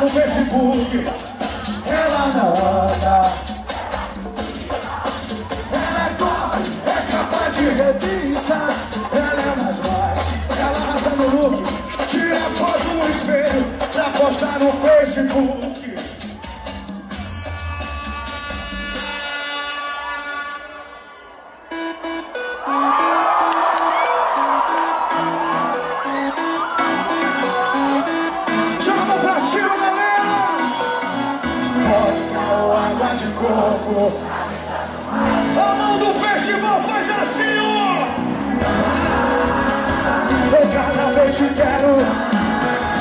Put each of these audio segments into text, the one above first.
no Facebook. Ela não anda. Ela é top, é capa de revista. Ela é mais light, ela arrasa no look. Tira foto no espelho pra postar no Facebook. A mão do festival faz assim, ó. Eu cada vez te quero.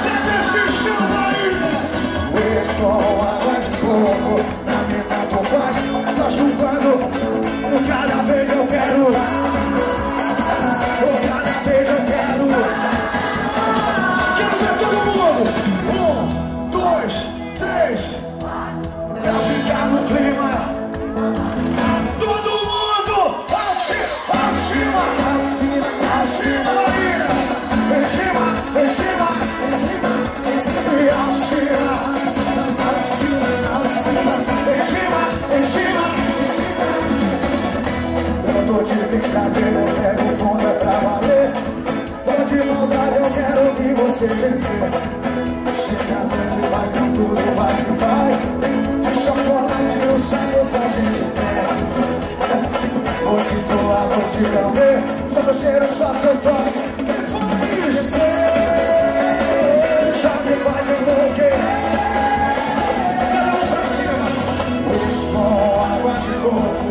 Sente esse chão aí. Beijo com água de coco. Na minha topagem, tá chupando. Cada vez eu quero. Cada vez eu quero. Quero ver todo mundo. 1, 2, 3. Pra ficar no clima. Eu pego funda pra valer. Tô de maldade, eu quero ouvir você gemer. Chega a noite, vai com tudo, vai que vai. De chocolate eu saio pra gente ter. Hoje sou a noite também. Só meu cheiro, só seu toque. Foi você, já me faz enlouquecer. Cada um pra cima. Hoje com água de coco.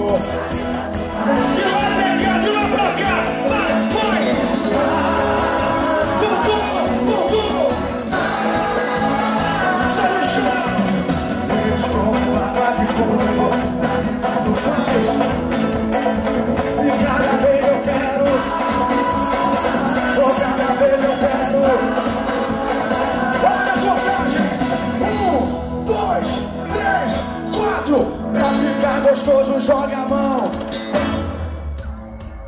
Gostoso, joga a mão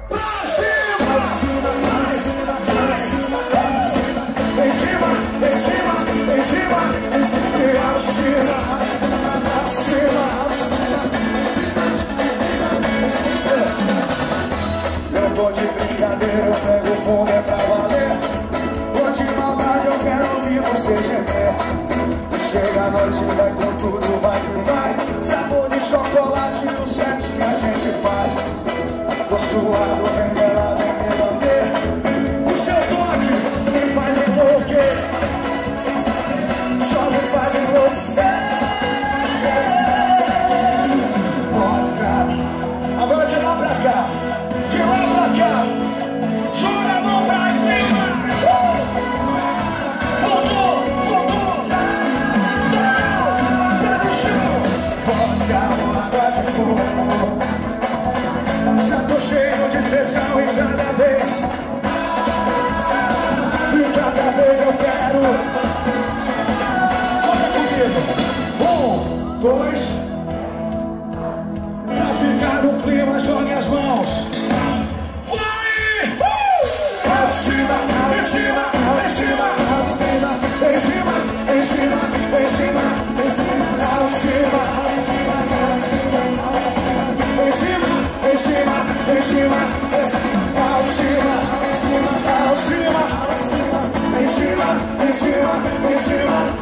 pra cima, pra cima, pra cima, pra cima, pra cima, em cima, em cima, em cima, em cima, acima, acima. Eu tô de brincadeira, eu pego fundo é pra valer. Tô de maldade, eu quero ouvir você gemer. Chega a noite, vai com tudo, vai que vai. Sabor de chocolate no sexo que a gente faz. Tô suado, vem dela, vem me lamber. O seu toque me faz enlouquecer. Só me faz enlouquecer. Agora de lá pra cá. De lá pra cá. Joga a mão pra cima. Pousou, voltou. Já tô cheio de tesão e cada vez eu quero. Conta comigo. 1, 2. Pra ficar no clima, jogue as mãos. Vai! Pra cima, em cima, em cima, em cima, em cima, em cima, em cima, em cima, em cima. Em cima, em cima, ao cima, em cima, em cima, em cima, em cima.